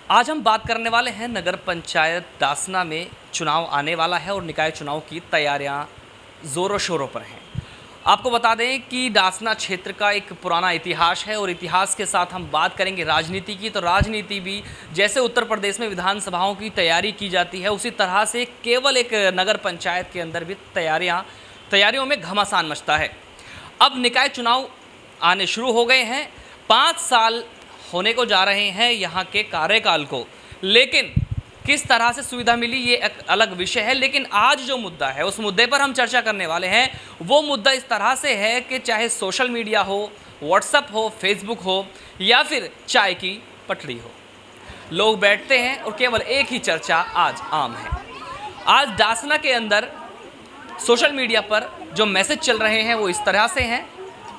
आज हम बात करने वाले हैं नगर पंचायत दासना में चुनाव आने वाला है और निकाय चुनाव की तैयारियां ज़ोरों शोरों पर हैं। आपको बता दें कि दासना क्षेत्र का एक पुराना इतिहास है और इतिहास के साथ हम बात करेंगे राजनीति की। तो राजनीति भी जैसे उत्तर प्रदेश में विधानसभाओं की तैयारी की जाती है, उसी तरह से केवल एक नगर पंचायत के अंदर भी तैयारियों में घमासान मचता है। अब निकाय चुनाव आने शुरू हो गए हैं, 5 साल होने को जा रहे हैं यहाँ के कार्यकाल को, लेकिन किस तरह से सुविधा मिली ये एक अलग विषय है। लेकिन आज जो मुद्दा है उस मुद्दे पर हम चर्चा करने वाले हैं। वो मुद्दा इस तरह से है कि चाहे सोशल मीडिया हो, व्हाट्सएप हो, फेसबुक हो या फिर चाय की पटरी हो, लोग बैठते हैं और केवल एक ही चर्चा आज आम है। आज दासना के अंदर सोशल मीडिया पर जो मैसेज चल रहे हैं वो इस तरह से हैं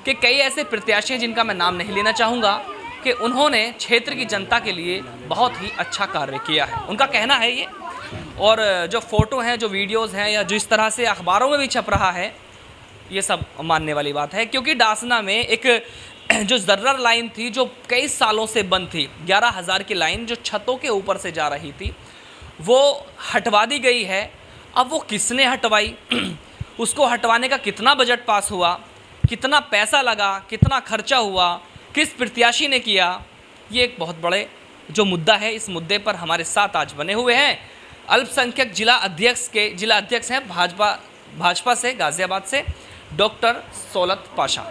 कि कई ऐसे प्रत्याशी हैं जिनका मैं नाम नहीं लेना चाहूँगा कि उन्होंने क्षेत्र की जनता के लिए बहुत ही अच्छा कार्य किया है, उनका कहना है ये। और जो फ़ोटो हैं, जो वीडियोज़ हैं या जिस तरह से अखबारों में भी छप रहा है, ये सब मानने वाली बात है। क्योंकि दासना में एक जो जर्रर लाइन थी जो कई सालों से बंद थी, 11,000 की लाइन जो छतों के ऊपर से जा रही थी, वो हटवा दी गई है। अब वो किसने हटवाई, उसको हटवाने का कितना बजट पास हुआ, कितना पैसा लगा, कितना खर्चा हुआ, किस प्रत्याशी ने किया, ये एक बहुत बड़े जो मुद्दा है। इस मुद्दे पर हमारे साथ आज बने हुए हैं अल्पसंख्यक जिला अध्यक्ष हैं भाजपा से गाज़ियाबाद से डॉक्टर सौलत पाशा।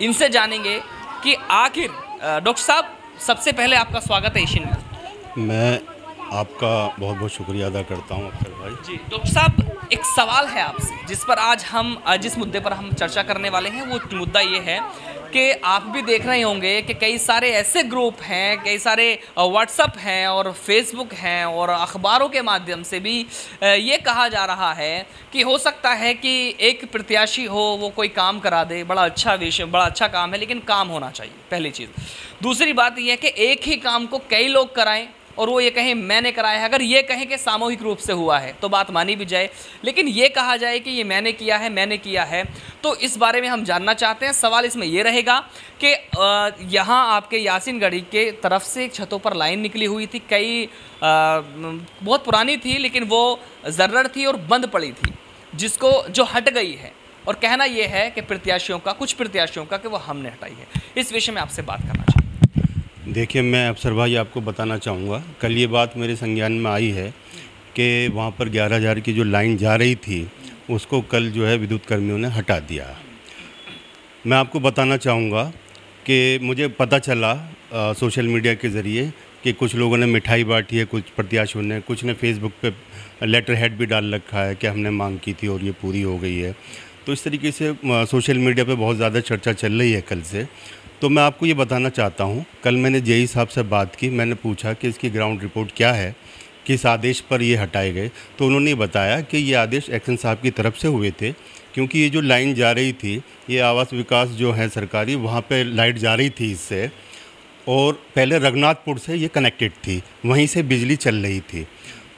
इनसे जानेंगे कि आखिर डॉक्टर साहब, सबसे पहले आपका स्वागत है एशियन न्यूज़। मैं आपका बहुत बहुत शुक्रिया अदा करता हूं अफसर भाई जी। डॉक्टर साहब, एक सवाल है आपसे जिस मुद्दे पर हम चर्चा करने वाले हैं। वो मुद्दा ये है कि आप भी देख रहे होंगे कि कई सारे ऐसे ग्रुप हैं, कई सारे व्हाट्सएप हैं और फेसबुक हैं और अखबारों के माध्यम से भी ये कहा जा रहा है कि हो सकता है कि एक प्रत्याशी हो, वो कोई काम करा दे, बड़ा अच्छा काम है, लेकिन काम होना चाहिए, पहली चीज़। दूसरी बात यह है कि एक ही काम को कई लोग कराएं और वो ये कहें मैंने कराया है। अगर ये कहें कि सामूहिक रूप से हुआ है तो बात मानी भी जाए, लेकिन ये कहा जाए कि ये मैंने किया है, तो इस बारे में हम जानना चाहते हैं। सवाल इसमें ये रहेगा कि यहाँ आपके यासीनगढ़ी के तरफ से छतों पर लाइन निकली हुई थी, बहुत पुरानी थी, लेकिन वो जर्रर थी और बंद पड़ी थी, जो हट गई है। और कहना यह है कि कुछ प्रत्याशियों का कि वो हमने हटाई है। इस विषय में आपसे बात करना चाहिए। देखिए, मैं अफसर भाई आपको बताना चाहूँगा, कल ये बात मेरे संज्ञान में आई है कि वहाँ पर 11,000 की जो लाइन जा रही थी उसको कल जो है विद्युत कर्मियों ने हटा दिया। मैं आपको बताना चाहूँगा कि मुझे पता चला सोशल मीडिया के ज़रिए कि कुछ लोगों ने मिठाई बांटी है, कुछ प्रत्याशियों ने, कुछ ने फेसबुक पे लेटर हेड भी डाल रखा है कि हमने मांग की थी और ये पूरी हो गई है। तो इस तरीके से सोशल मीडिया पे बहुत ज़्यादा चर्चा चल रही है कल से। तो मैं आपको ये बताना चाहता हूँ, कल मैंने जेई साहब से बात की, मैंने पूछा कि इसकी ग्राउंड रिपोर्ट क्या है, किस आदेश पर ये हटाए गए। तो उन्होंने बताया कि ये आदेश एक्शन साहब की तरफ से हुए थे, क्योंकि ये जो लाइन जा रही थी, ये आवास विकास जो है सरकारी, वहाँ पे लाइट जा रही थी इससे, और पहले रघुनाथपुर से ये कनेक्टेड थी, वहीं से बिजली चल रही थी।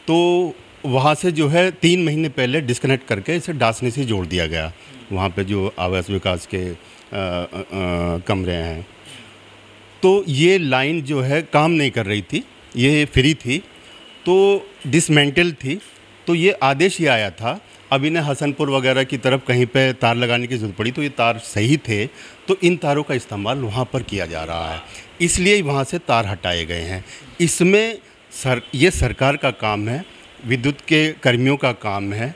तो वहाँ से जो है 3 महीने पहले डिस्कनेक्ट करके इसे दासने से जोड़ दिया गया, वहाँ पे जो आवास विकास के कमरे हैं। तो ये लाइन जो है काम नहीं कर रही थी, ये फ्री थी, तो डिसमेंटल थी। तो ये आदेश ही आया था। अब इन्हें हसनपुर वगैरह की तरफ कहीं पे तार लगाने की ज़रूरत पड़ी, तो ये तार सही थे, तो इन तारों का इस्तेमाल वहाँ पर किया जा रहा है, इसलिए वहाँ से तार हटाए गए हैं। इसमें ये सरकार का काम है, विद्युत के कर्मियों का काम है।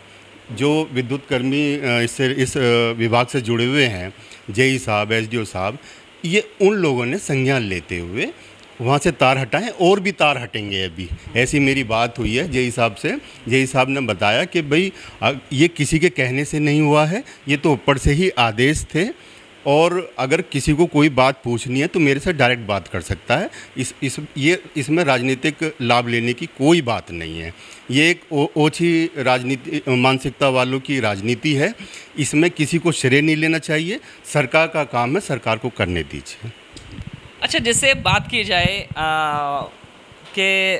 जो विद्युत कर्मी इस विभाग से जुड़े हुए हैं, जेई साहब, एसडीओ साहब, ये उन लोगों ने संज्ञान लेते हुए वहाँ से तार हटाएं, और भी तार हटेंगे अभी। ऐसी मेरी बात हुई है जेई साहब से। जेई साहब ने बताया कि भाई ये किसी के कहने से नहीं हुआ है, ये तो ऊपर से ही आदेश थे, और अगर किसी को कोई बात पूछनी है तो मेरे से डायरेक्ट बात कर सकता है। इसमें राजनीतिक लाभ लेने की कोई बात नहीं है। ये एक ओछी राजनीति मानसिकता वालों की राजनीति है। इसमें किसी को श्रेय नहीं लेना चाहिए, सरकार का काम है, सरकार को करने दीजिए। अच्छा, जैसे बात की जाए कि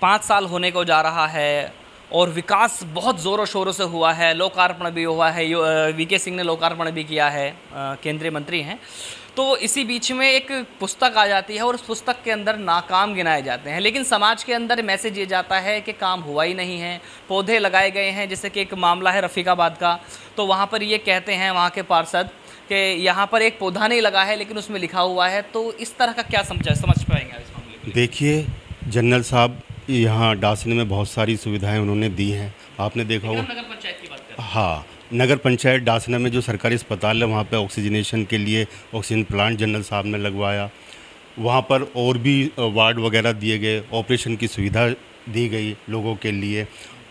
5 साल होने को जा रहा है और विकास बहुत ज़ोरों शोरों से हुआ है, लोकार्पण भी हुआ है, वीके सिंह ने लोकार्पण भी किया है, केंद्रीय मंत्री हैं। तो इसी बीच में एक पुस्तक आ जाती है और उस पुस्तक के अंदर नाकाम गिनाए जाते हैं, लेकिन समाज के अंदर मैसेज ये जाता है कि काम हुआ ही नहीं है। पौधे लगाए गए हैं, जैसे कि एक मामला है रफ़ीकाबाद का, तो वहाँ पर ये कहते हैं वहाँ के पार्षद कि यहाँ पर एक पौधा नहीं लगा है लेकिन उसमें लिखा हुआ है। तो इस तरह का क्या समझ पाएंगे इस मामले में? देखिए, जनरल साहब यहाँ डासने में बहुत सारी सुविधाएं उन्होंने दी हैं, आपने देखा होगा। नगर पंचायत की बात कर, हाँ, नगर पंचायत डासना में जो सरकारी अस्पताल है वहाँ पे ऑक्सीजनेशन के लिए ऑक्सीजन प्लांट जनरल साहब ने लगवाया। वहाँ पर और भी वार्ड वगैरह दिए गए, ऑपरेशन की सुविधा दी गई लोगों के लिए,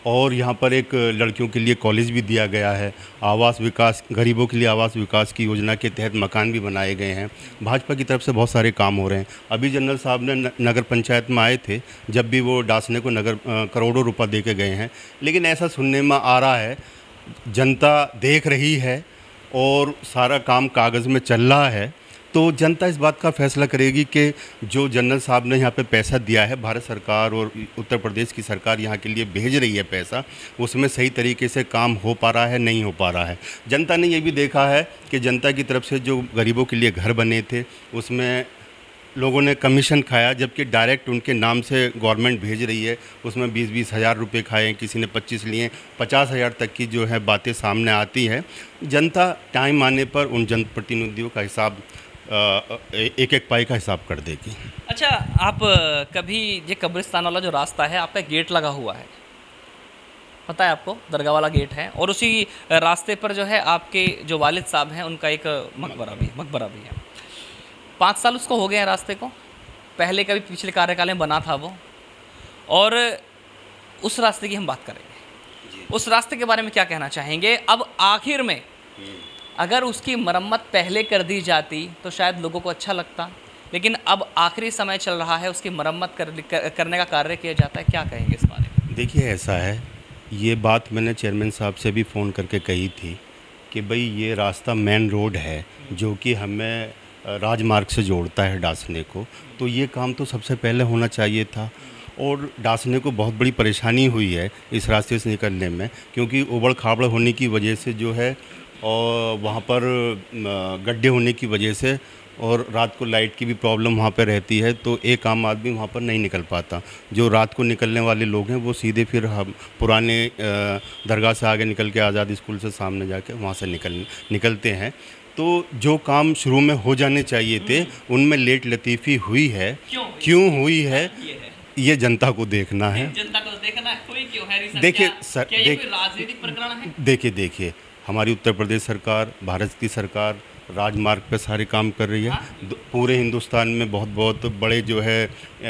और यहाँ पर एक लड़कियों के लिए कॉलेज भी दिया गया है। आवास विकास, गरीबों के लिए आवास विकास की योजना के तहत मकान भी बनाए गए हैं। भाजपा की तरफ से बहुत सारे काम हो रहे हैं। अभी जनरल साहब ने नगर पंचायत में आए थे, जब भी वो डासने को करोड़ों रुपए दे के गए हैं, लेकिन ऐसा सुनने में आ रहा है जनता देख रही है और सारा काम कागज़ में चल रहा है, तो जनता इस बात का फैसला करेगी कि जो जनरल साहब ने यहाँ पे पैसा दिया है, भारत सरकार और उत्तर प्रदेश की सरकार यहाँ के लिए भेज रही है पैसा, उसमें सही तरीके से काम हो पा रहा है, नहीं हो पा रहा है। जनता ने ये भी देखा है कि जनता की तरफ से जो गरीबों के लिए घर बने थे उसमें लोगों ने कमीशन खाया, जबकि डायरेक्ट उनके नाम से गवर्नमेंट भेज रही है, उसमें 20-20 हज़ार रुपये खाए, किसी ने 25 लिए, 50,000 तक की जो है बातें सामने आती है। जनता टाइम आने पर उन जनप्रतिनिधियों का हिसाब एक एक पाई का हिसाब कर देगी। अच्छा, आप कभी ये कब्रिस्तान वाला जो रास्ता है, आपका गेट लगा हुआ है, पता है आपको, दरगाह वाला गेट है, और उसी रास्ते पर जो है आपके जो वालिद साहब हैं उनका एक मकबरा भी है। 5 साल उसको हो गए हैं रास्ते को, पहले कभी पिछले कार्यकाल में बना था वो, और उस रास्ते की हम बात करेंगे। उस रास्ते के बारे में क्या कहना चाहेंगे? अब आखिर में अगर उसकी मरम्मत पहले कर दी जाती तो शायद लोगों को अच्छा लगता, लेकिन अब आखिरी समय चल रहा है, उसकी मरम्मत करने का कार्य किया जाता है। क्या कहेंगे इस बारे में? देखिए, ऐसा है, ये बात मैंने चेयरमैन साहब से भी फ़ोन करके कही थी कि भाई ये रास्ता मेन रोड है जो कि हमें राजमार्ग से जोड़ता है डासने को, तो ये काम तो सबसे पहले होना चाहिए था। और डासने को बहुत बड़ी परेशानी हुई है इस रास्ते से निकलने में, क्योंकि उबड़ खाबड़ होने की वजह से जो है, और वहाँ पर गड्ढे होने की वजह से, और रात को लाइट की भी प्रॉब्लम वहाँ पर रहती है, तो एक आम आदमी वहाँ पर नहीं निकल पाता। जो रात को निकलने वाले लोग हैं वो सीधे फिर हम पुराने दरगाह से आगे निकल के आज़ाद स्कूल से सामने जाके वहाँ से निकलते हैं। तो जो काम शुरू में हो जाने चाहिए थे उनमें लेट लतीफ़ी हुई है। क्यों हुई है ये जनता को देखना है। जनता को देखना है, हुई क्यों है? देखिए सर, क्या ये कोई राजनीतिक प्रकरण है? देखिए हमारी उत्तर प्रदेश सरकार, भारत की सरकार राजमार्ग पे सारे काम कर रही है। पूरे हिंदुस्तान में बहुत बहुत बड़े जो है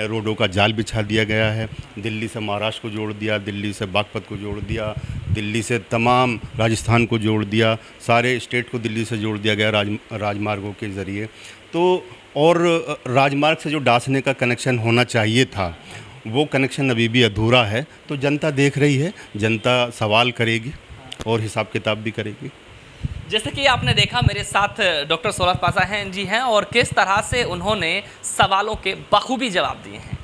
रोडों का जाल बिछा दिया गया है। दिल्ली से महाराष्ट्र को जोड़ दिया, दिल्ली से बागपत को जोड़ दिया, दिल्ली से तमाम राजस्थान को जोड़ दिया, सारे स्टेट को दिल्ली से जोड़ दिया गया राजमार्गों के ज़रिए। तो और राजमार्ग से जो डासने का कनेक्शन होना चाहिए था वो कनेक्शन अभी भी अधूरा है। तो जनता देख रही है, जनता सवाल करेगी और हिसाब किताब भी करेगी। जैसे कि आपने देखा, मेरे साथ डॉक्टर सौरभ पासा हैं जी हैं, और किस तरह से उन्होंने सवालों के बखूबी जवाब दिए हैं।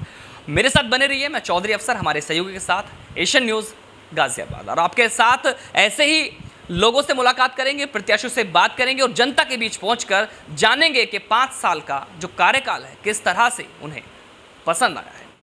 मेरे साथ बने रहिए, मैं चौधरी अफसर हमारे सहयोगी के साथ, एशियन न्यूज़ गाजियाबाद, और आपके साथ ऐसे ही लोगों से मुलाकात करेंगे, प्रत्याशियों से बात करेंगे और जनता के बीच पहुंचकर जानेंगे कि 5 साल का जो कार्यकाल है किस तरह से उन्हें पसंद आया है।